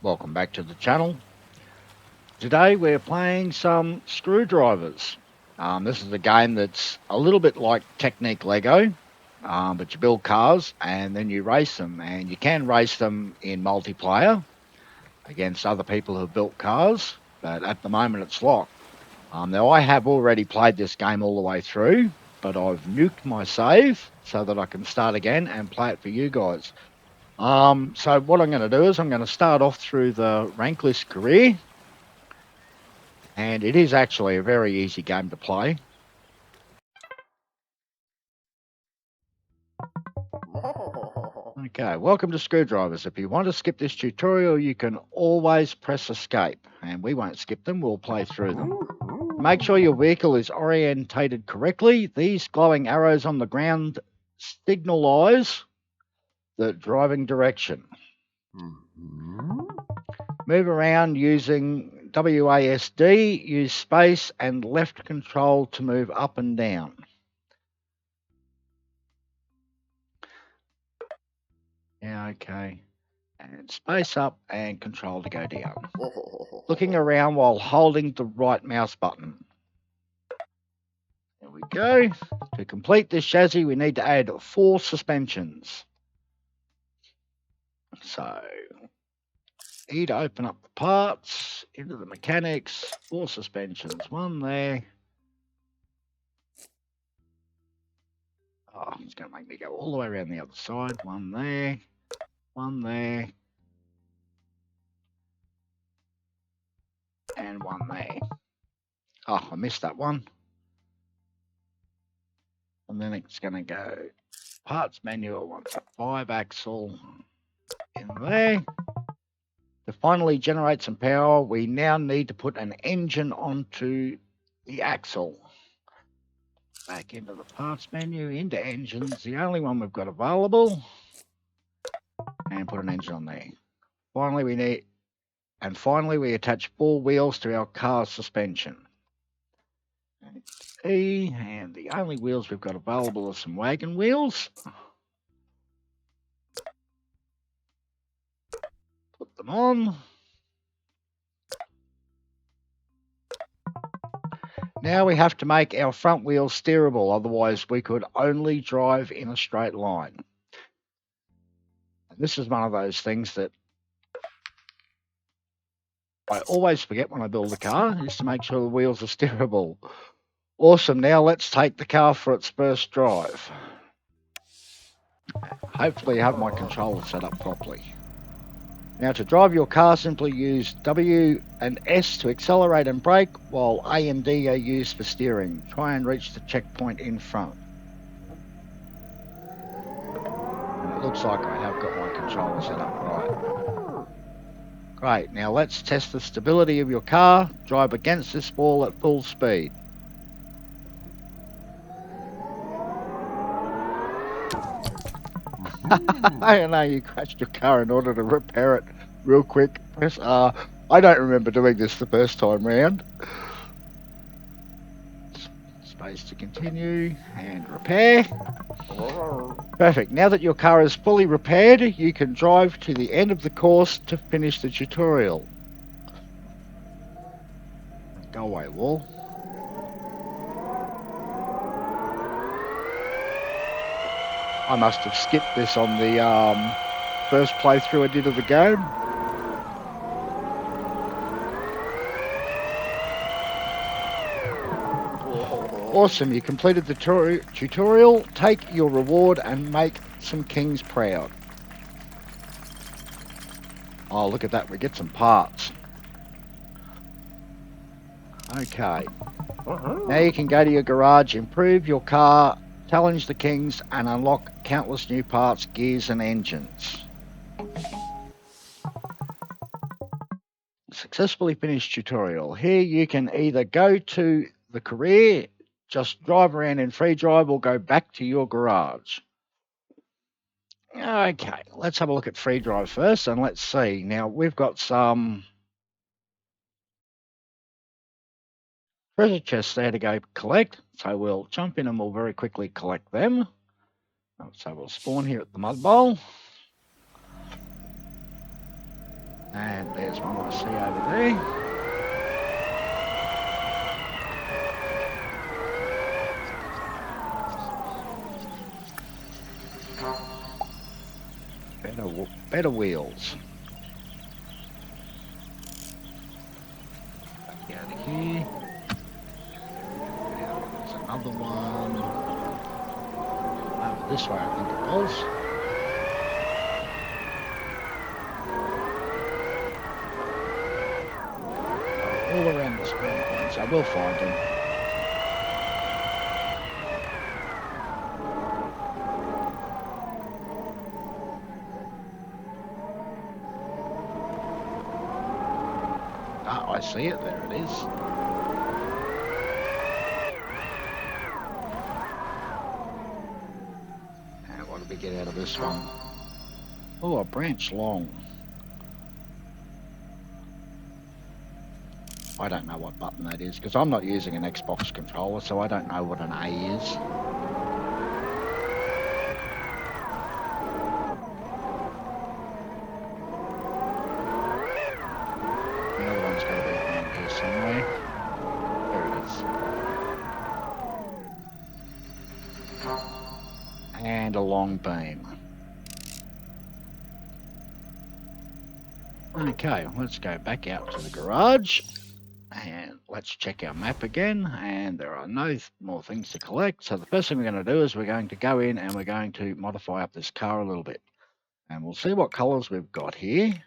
Welcome back to the channel. Today we're playing some screwdrivers. This is a game that's a little bit like Technique Lego, but you build cars and then you race them, and you can race them in multiplayer against other people who've built cars, but at the moment it's locked. Now I have already played this game all the way through, but I've nuked my save so that I can start again and play it for you guys. So what I'm going to do is I'm going to start off through the rankless career, and it is actually a very easy game to play. Okay, welcome to Screwdrivers. If you want to skip this tutorial, you can always press escape, and we won't skip them, we'll play through them. Make sure your vehicle is orientated correctly. These glowing arrows on the ground signalise the driving direction. Move around using WASD, use space and left control to move up and down. Yeah, okay. And space up and control to go down. Looking around while holding the right mouse button. There we go. To complete this chassis, we need to add 4 suspensions. So, E to open up the parts, into the mechanics, 4 suspensions, 1 there. Oh, it's going to make me go all the way around the other side. 1 there, 1 there, and 1 there. Oh, I missed that one. And then it's going to go parts manual, wants a 5-axle in there. To finally generate some power, we now need to put an engine onto the axle. Back into the parts menu, into engines, the only one we've got available, and put an engine on there. Finally, we attach 4 wheels to our car's suspension. E, and the only wheels we've got available are some wagon wheels. Put them on. Now we have to make our front wheels steerable, otherwise we could only drive in a straight line. And this is one of those things that I always forget when I build a car, is to make sure the wheels are steerable. Awesome, now let's take the car for its first drive. Hopefully I have my controller set up properly. Now to drive your car, simply use W and S to accelerate and brake, while A and D are used for steering. Try and reach the checkpoint in front. And it looks like I have got my controller set up right. Great, now let's test the stability of your car. Drive against this wall at full speed. I know you crashed your car. In order to repair it real quick, press R. I don't remember doing this the first time round. Space to continue and repair. Perfect. Now that your car is fully repaired, you can drive to the end of the course to finish the tutorial. Go away, wall. I must have skipped this on the first playthrough I did of the game. Awesome, you completed the tutorial. Take your reward and make some kings proud. Oh, look at that, we get some parts. Okay. Now you can go to your garage, improve your car, challenge the kings, and unlock countless new parts, gears and engines. Successfully finished tutorial. Here you can either go to the career, just drive around in free drive, or go back to your garage. Okay, let's have a look at free drive first, and let's see. Now we've got some treasure chests there to go collect, so we'll jump in and we'll very quickly collect them. So we'll spawn here at the mud bowl. And there's one I see over there. Better wheels. Back out of here. There's another one over this way, I think it was. All around the spawn points. I will find them. Ah, I see it. There it is. And what did we get out of this one? Oh, a branch long. I don't know what button that is because I'm not using an Xbox controller, so I don't know what an A is. The other one's got to be around here somewhere. There it is. And a long beam. Okay, let's go back out to the garage. And let's check our map again, and there are no more things to collect. So the first thing we're going to do is we're going to go in and we're going to modify up this car a little bit. And we'll see what colours we've got here.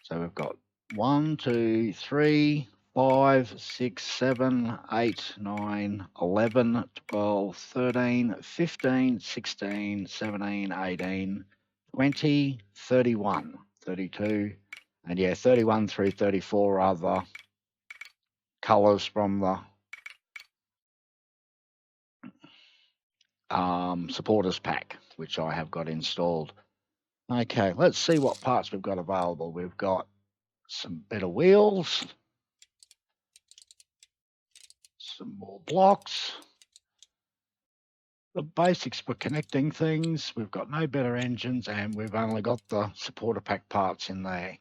So we've got 1, 2, 3, 5, 6, 7, 8, 9, 11, 12, 13, 15, 16, 17, 18, 20, 31, 32, and yeah, 31 through 34 are the colours from the supporters pack, which I have got installed. Okay, let's see what parts we've got available. We've got some better wheels, some more blocks, the basics for connecting things. We've got no better engines, and we've only got the supporter pack parts in there.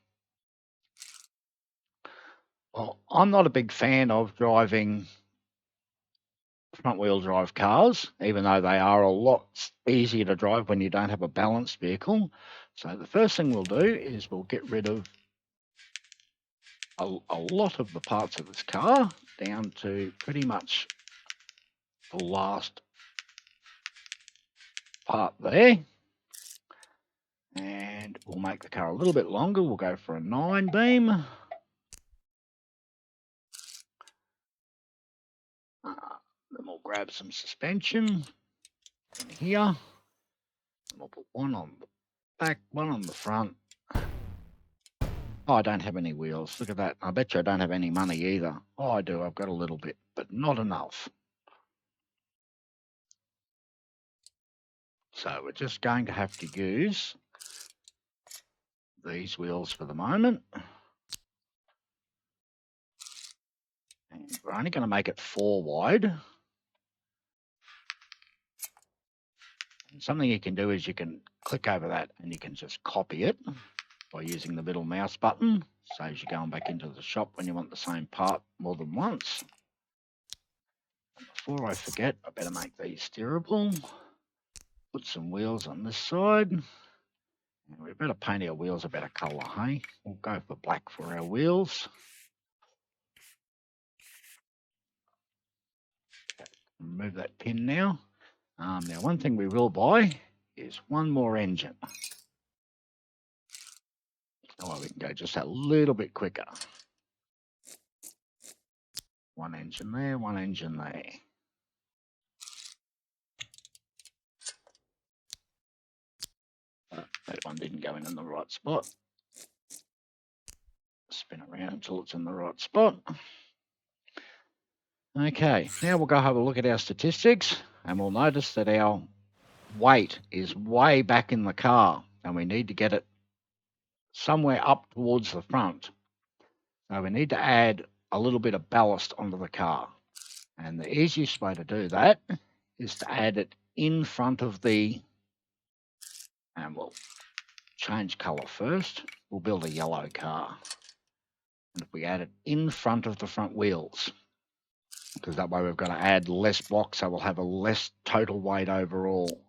Well, I'm not a big fan of driving front wheel drive cars, even though they are a lot easier to drive when you don't have a balanced vehicle. So the first thing we'll do is we'll get rid of a lot of the parts of this car down to pretty much the last part there. And we'll make the car a little bit longer. We'll go for a 9 beam. Then we'll grab some suspension in here. And we'll put one on the back, one on the front. Oh, I don't have any wheels. Look at that. I bet you I don't have any money either. Oh, I do. I've got a little bit, but not enough. So we're just going to have to use these wheels for the moment. And we're only going to make it 4 wide. And something you can do is you can click over that and you can just copy it by using the middle mouse button. Saves you going back into the shop when you want the same part more than once. And before I forget, I better make these steerable. Put some wheels on this side. And we better paint our wheels a better colour, hey? We'll go for black for our wheels. Remove that pin now. Now, one thing we will buy is one more engine. Oh, we can go just a little bit quicker. One engine there, one engine there. That one didn't go in the right spot. Spin around until it's in the right spot. Okay, now we'll go have a look at our statistics, and we'll notice that our weight is way back in the car, and we need to get it somewhere up towards the front. So we need to add a little bit of ballast onto the car. And the easiest way to do that is to add it in front of the, and we'll change colour first. We'll build a yellow car. And if we add it in front of the front wheels, because that way we've got to add less blocks, so we'll have a less total weight overall.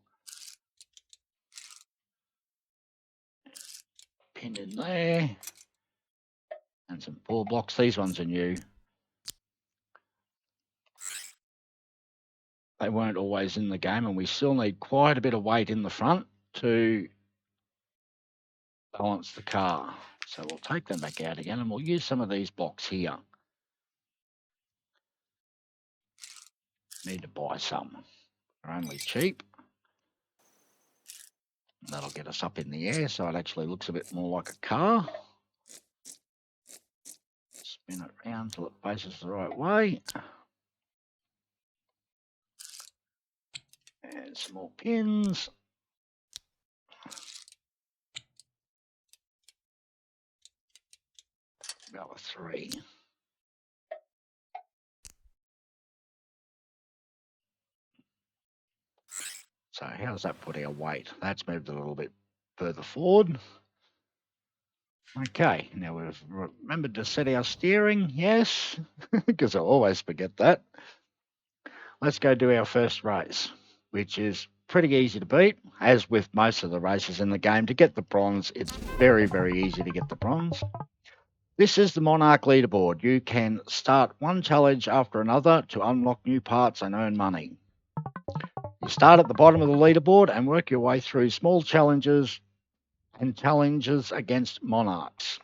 Pin in there. And some 4 blocks. These ones are new. They weren't always in the game, and we still need quite a bit of weight in the front to balance the car. So we'll take them back out again, and we'll use some of these blocks here. Need to buy some. They're only cheap. That'll get us up in the air, so it actually looks a bit more like a car. Spin it round till it faces the right way. And some more pins. Go with 3. So how does that put our weight? That's moved a little bit further forward. Okay, now we've remembered to set our steering, yes, because I always forget that. Let's go do our first race, which is pretty easy to beat, as with most of the races in the game. To get the bronze, it's very, very easy to get the bronze. This is the Monarch leaderboard. You can start one challenge after another to unlock new parts and earn money. You start at the bottom of the leaderboard and work your way through small challenges and challenges against monarchs.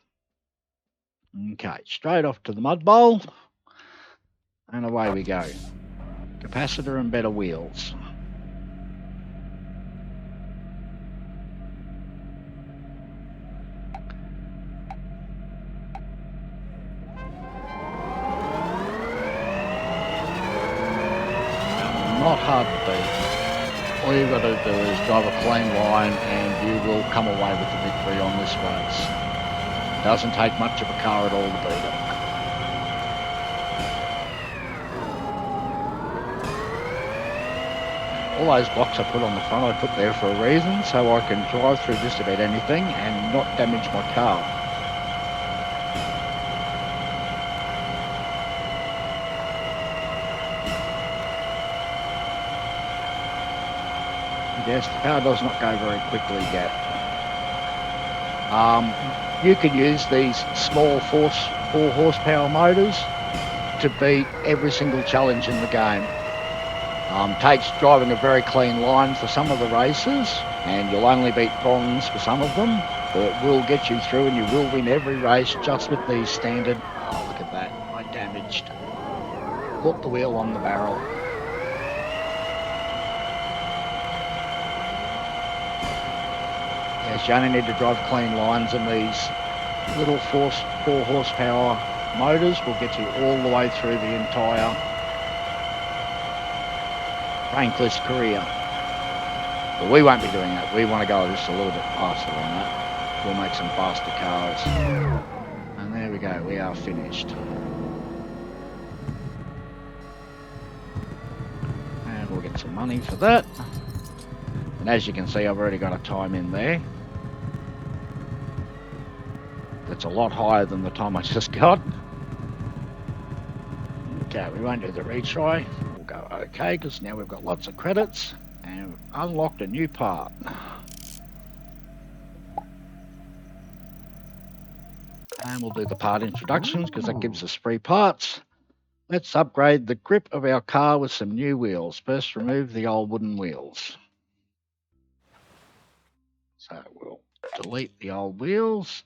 Okay, straight off to the mud bowl, and away we go. Capacitor and better wheels. Not hard to beat. All you've got to do is drive a clean line and you will come away with the victory on this race. It doesn't take much of a car at all to beat it. All those blocks I put on the front I put there for a reason, so I can drive through just about anything and not damage my car. Yes, the car does not go very quickly yet. You can use these small 4 horsepower motors to beat every single challenge in the game. Takes driving a very clean line for some of the races, and you'll only beat bronze for some of them, but it will get you through and you will win every race just with these standard. Oh, look at that, I damaged. Caught the wheel on the barrel. Yes, you only need to drive clean lines, and these little 4 horsepower motors will get you all the way through the entire rankless career. But we won't be doing that. We want to go just a little bit faster than that. We'll make some faster cars. And there we go, we are finished. And we'll get some money for that. And as you can see, I've already got a time in there. That's a lot higher than the time I just got. Okay, we won't do the retry. We'll go okay, because now we've got lots of credits and we've unlocked a new part. And we'll do the part introductions because that gives us free parts. Let's upgrade the grip of our car with some new wheels. First, remove the old wooden wheels. So we'll delete the old wheels.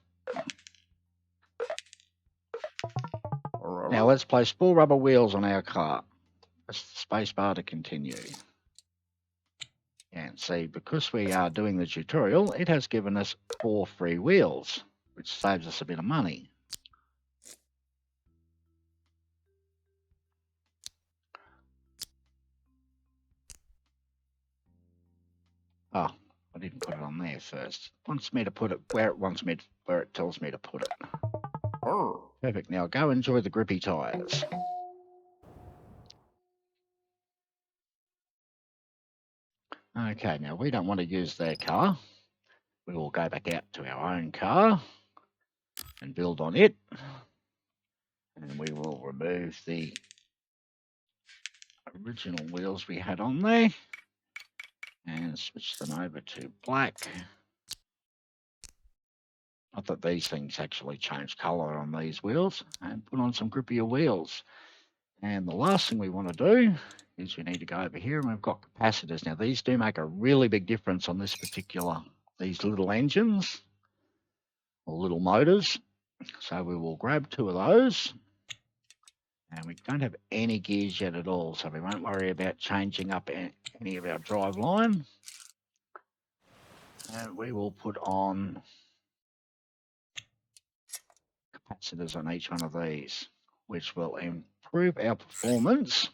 Now let's place 4 rubber wheels on our car. Press the space bar to continue. And see, because we are doing the tutorial, it has given us 4 free wheels, which saves us a bit of money. Oh, I didn't put it on there first. It wants me to put it where it tells me to put it. Oh, perfect. Now go enjoy the grippy tyres. Okay, now we don't want to use their car. we will go back out to our own car and build on it. And we will remove the original wheels we had on there and switch them over to black. Not that these things actually change colour on these wheels, and put on some grippier wheels. And the last thing we want to do is we need to go over here, and we've got capacitors. Now these do make a really big difference on this particular, these little engines or little motors. So we will grab 2 of those, and we don't have any gears yet at all, so we won't worry about changing up any of our drive line. And we will put on capacitors on each one of these, which will improve our performance.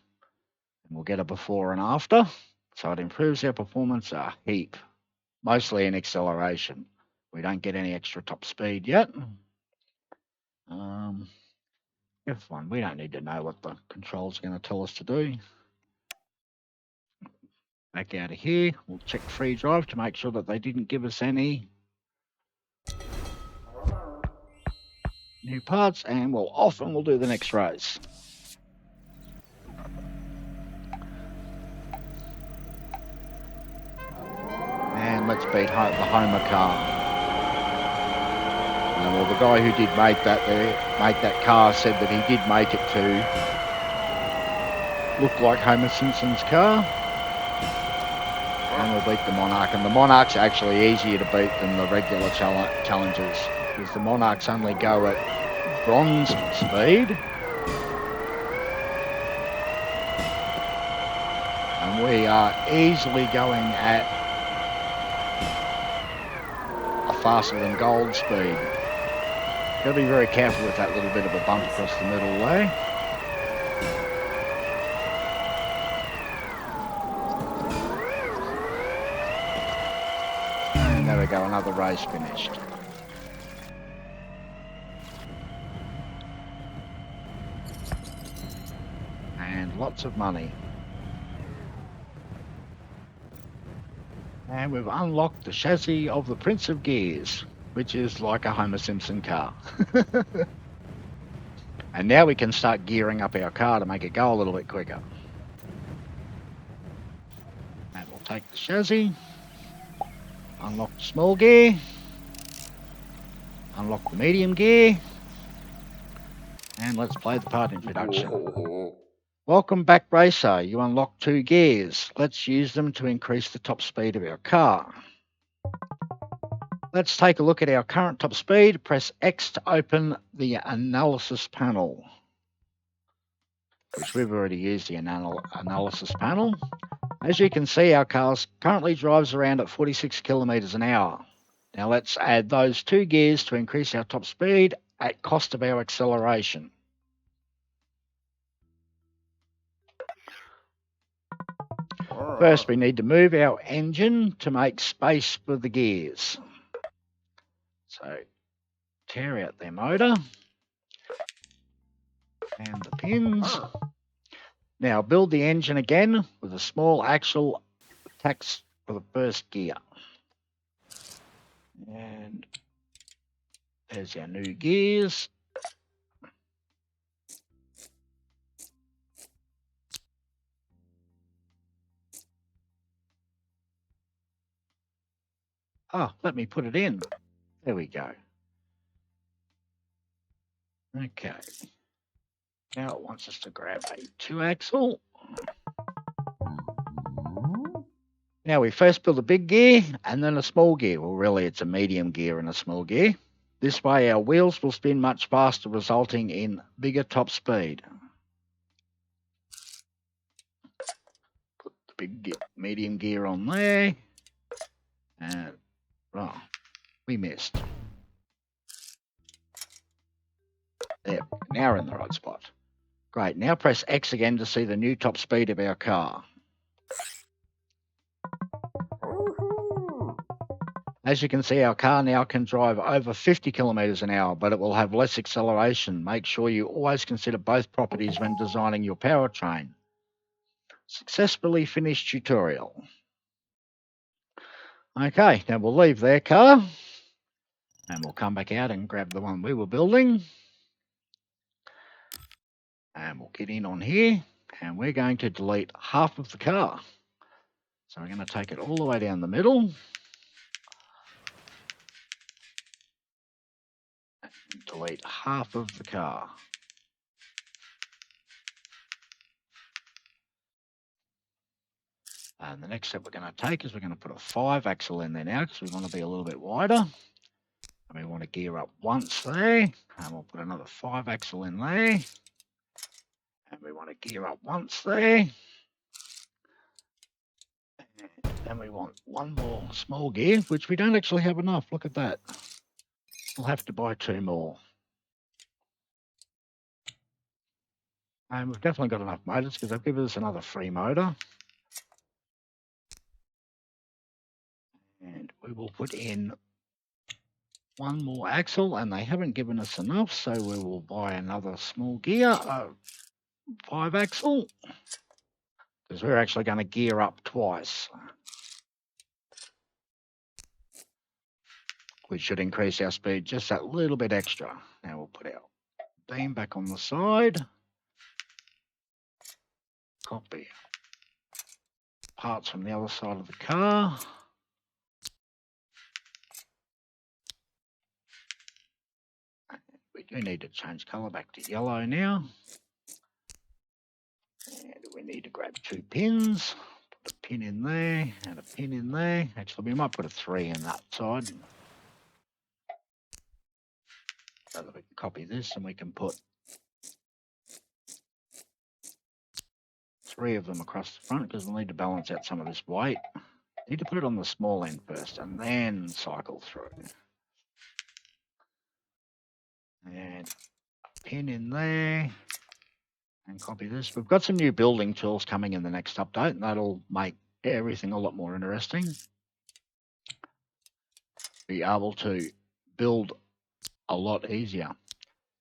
And we'll get a before and after. So it improves our performance a heap, mostly in acceleration. We don't get any extra top speed yet. F1, we don't need to know what the controls are going to tell us to do. Back out of here, we'll check free drive to make sure that they didn't give us any new parts, and we'll off and we'll do the next race. And let's beat the Homer car. And well, the guy who did make that car said that he did make it to look like Homer Simpson's car. And we'll beat the Monarch. And the Monarch's actually easier to beat than the regular Challengers, because the Monarchs only go at bronze speed. And we are easily going at a faster than gold speed. Got to be very careful with that little bit of a bump across the middle there. And there we go, another race finished. And lots of money. And we've unlocked the chassis of the Prince of Gears, which is like a Homer Simpson car. And now we can start gearing up our car to make it go a little bit quicker. And we'll take the chassis, unlock the small gear, unlock the medium gear, and let's play the part introduction. Welcome back, racer. You unlock 2 gears. Let's use them to increase the top speed of our car. Let's take a look at our current top speed. Press X to open the analysis panel, which we've already used the analysis panel. As you can see, our car currently drives around at 46 kilometers an hour. Now let's add those 2 gears to increase our top speed at cost of our acceleration. First, we need to move our engine to make space for the gears. So, tear out their motor and the pins. Now, build the engine again with a small axle attached for the first gear. And there's our new gears. Oh, let me put it in. There we go. Okay. Now it wants us to grab a 2-axle. Now we first build a big gear and then a small gear. Well, really it's a medium gear and a small gear. This way our wheels will spin much faster, resulting in bigger top speed. Put the big medium gear on there. And oh, we missed. There, now we're in the right spot. Great, now press X again to see the new top speed of our car. As you can see, our car now can drive over 50 kilometers an hour, but it will have less acceleration. Make sure you always consider both properties when designing your powertrain. Successfully finished tutorial. Okay, now we'll leave their car and we'll come back out and grab the one we were building. And we'll get in on here and we're going to delete half of the car. So we're going to take it all the way down the middle. And delete half of the car. And the next step we're going to take is we're going to put a 5-axle in there now because we want to be a little bit wider. And we want to gear up once there. And we'll put another 5-axle in there. And we want to gear up once there. And we want one more small gear, which we don't actually have enough. Look at that. We'll have to buy 2 more. And we've definitely got enough motors because they've given us another free motor. And we will put in one more axle, and they haven't given us enough, so we will buy another small gear, 5-axle, because we're actually going to gear up twice, which should increase our speed just that little bit extra. Now we'll put our beam back on the side, copy parts from the other side of the car. We do need to change colour back to yellow now. And we need to grab 2 pins, put a pin in there and a pin in there. Actually, we might put a 3 in that side. So that we can copy this and we can put 3 of them across the front because we'll need to balance out some of this weight. Need to put it on the small end first and then cycle through. And a pin in there and copy this. We've got some new building tools coming in the next update and that'll make everything a lot more interesting. Be able to build a lot easier.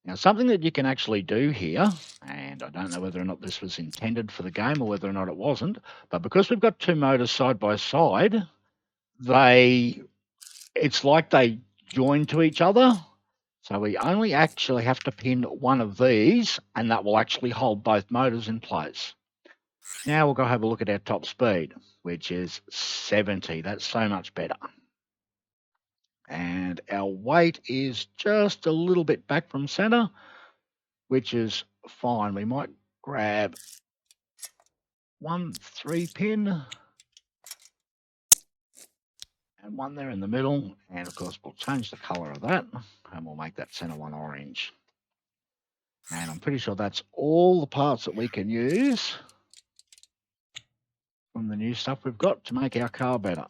Now, something that you can actually do here, and I don't know whether or not this was intended for the game or whether or not it wasn't, but because we've got 2 motors side by side, it's like they join to each other. So we only actually have to pin one of these, and that will actually hold both motors in place. Now we'll go have a look at our top speed, which is 70. That's so much better. And our weight is just a little bit back from center, which is fine. We might grab 1 3-pin and one there in the middle. And of course, we'll change the color of that and we'll make that center one orange. And I'm pretty sure that's all the parts that we can use from the new stuff we've got to make our car better.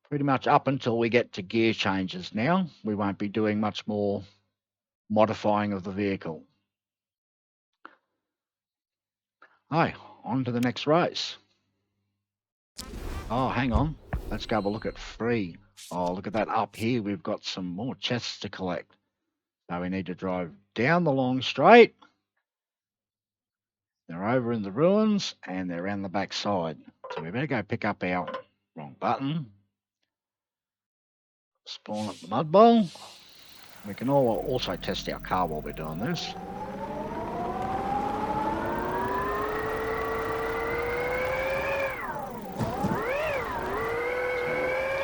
Pretty much up until we get to gear changes now, we won't be doing much more modifying of the vehicle. Hi, on to the next race. Oh, hang on. Let's go have a look at free. Oh, look at that up here. We've got some more chests to collect. So we need to drive down the long straight. They're over in the ruins and they're around the back side. So we better go pick up our wrong button. Spawn up the mud bowl. We can also test our car while we're doing this. So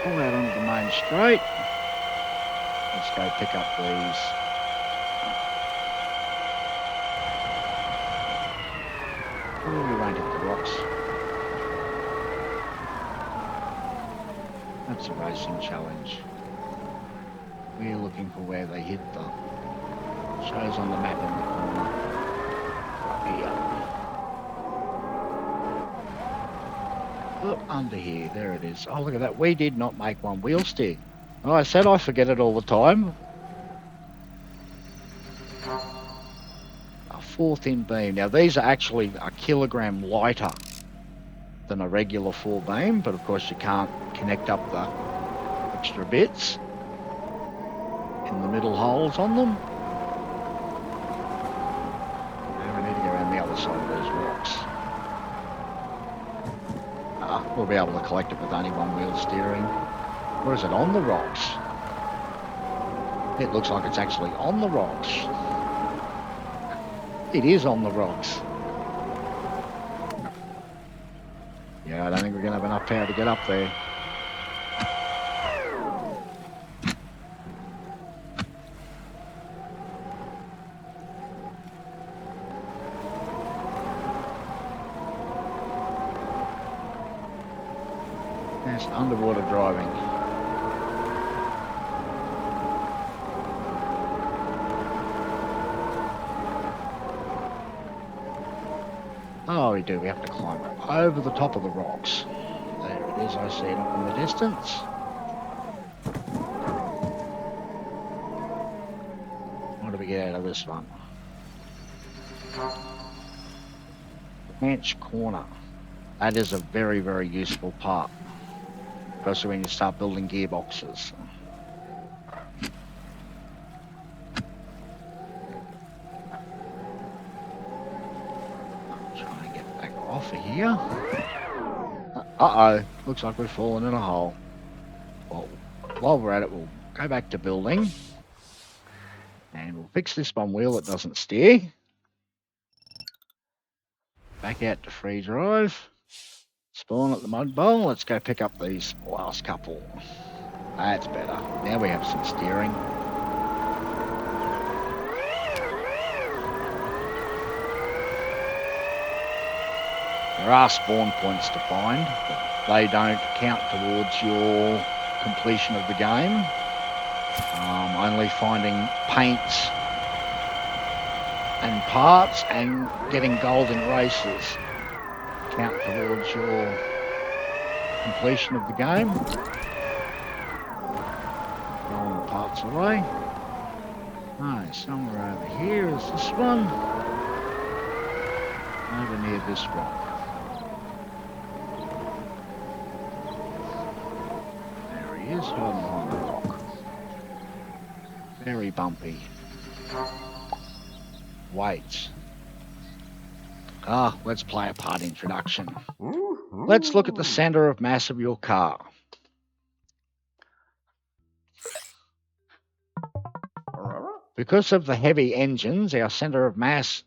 pull out onto the main straight. Let's go pick up these. Oh, we won't hit the rocks. That's a racing challenge. We're looking for where they hit the shows on the map in the corner. Right here. Up under here, there it is. Oh, look at that. We did not make one wheel steer. Oh, I said I forget it all the time. A 4-thin beam. Now, these are actually a kilogram lighter than a regular 4 beam, but of course you can't connect up the extra bits in the middle holes on them. Now we need to go around the other side of those rocks. be able to collect it with only one wheel steering. Or is it on the rocks? It looks like it's actually on the rocks. It is on the rocks. Yeah, I don't think we're going to have enough power to get up there. That's underwater driving. Oh, we do. We have to climb over the top of the rocks. There it is. I see it up in the distance. What do we get out of this one? Branch corner. That is a very, very useful part, especially when you start building gearboxes. Try and get back off of here. Uh-oh, looks like we've fallen in a hole. Well, while we're at it, we'll go back to building. And we'll fix this one wheel that doesn't steer. Back out to free drive. Spawn at the mud bowl. Let's go pick up these last couple. That's better. Now we have some steering. There are spawn points to find, but they don't count towards your completion of the game. Only finding paints and parts and getting gold in races count towards your completion of the game. Throwing the parts away. No, somewhere over here is this one. Over near this rock. There he is, hiding behind the rock. Very bumpy. Weights. Let's play a part introduction. Let's look at the center of mass of your car. Because of the heavy engines, our center of mass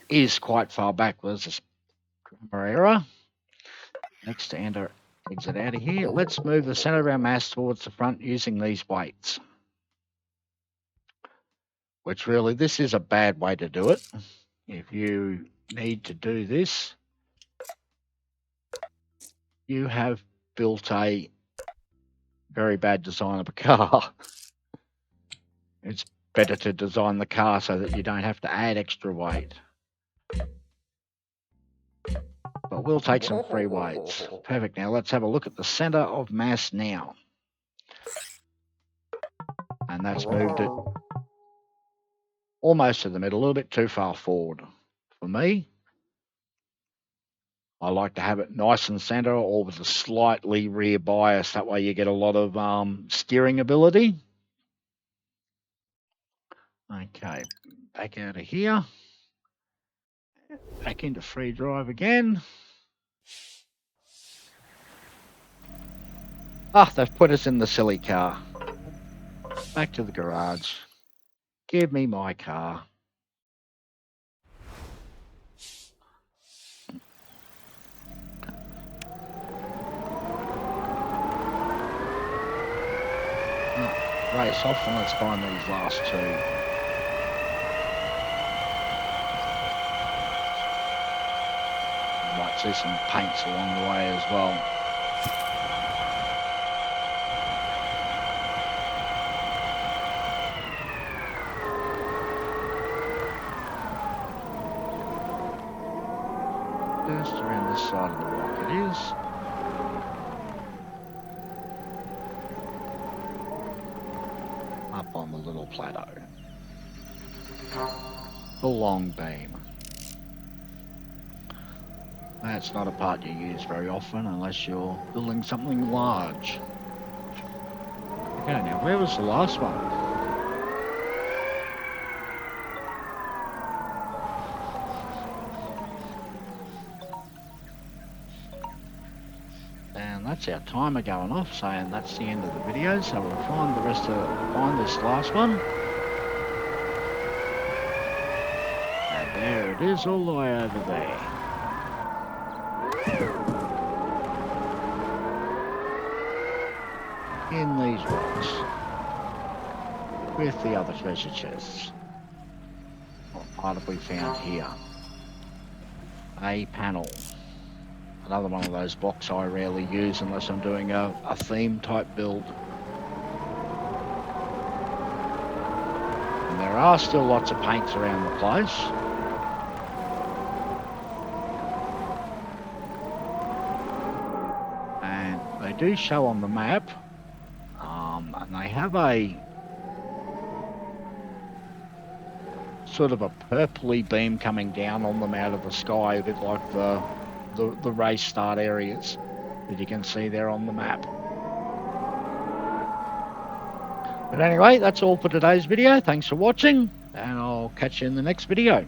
is quite far backwards. There's grammar error. Next to enter, exit out of here. Let's move the center of our mass towards the front using these weights. Which really, this is a bad way to do it. If you need to do this, you have built a very bad design of a car. It's better to design the car so that you don't have to add extra weight. But we'll take some free weights. Perfect. Now let's have a look at the center of mass now. And that's moved it almost to the middle, a little bit too far forward for me. I like to have it nice and center or with a slightly rear bias. That way you get a lot of steering ability. Okay, back out of here. Back into free drive again. They've put us in the silly car. Back to the garage. Give me my car. Race off and let's find these last two. You might see some paints along the way as well. Just around this side of the rock it is. Up on the little plateau. The long beam. That's not a part you use very often unless you're building something large. Okay, now where was the last one? that's our timer going off, saying that's the end of the video. So we'll find find this last one. And there it is, all the way over there. In these rocks. With the other treasure chests. What part have we found here? A panel. Another one of those blocks I rarely use unless I'm doing a theme type build. And there are still lots of paints around the place. And they do show on the map. And they have a sort of a purpley beam coming down on them out of the sky, a bit like the race start areas that you can see there on the map. But anyway, that's all for today's video. Thanks for watching, and I'll catch you in the next video.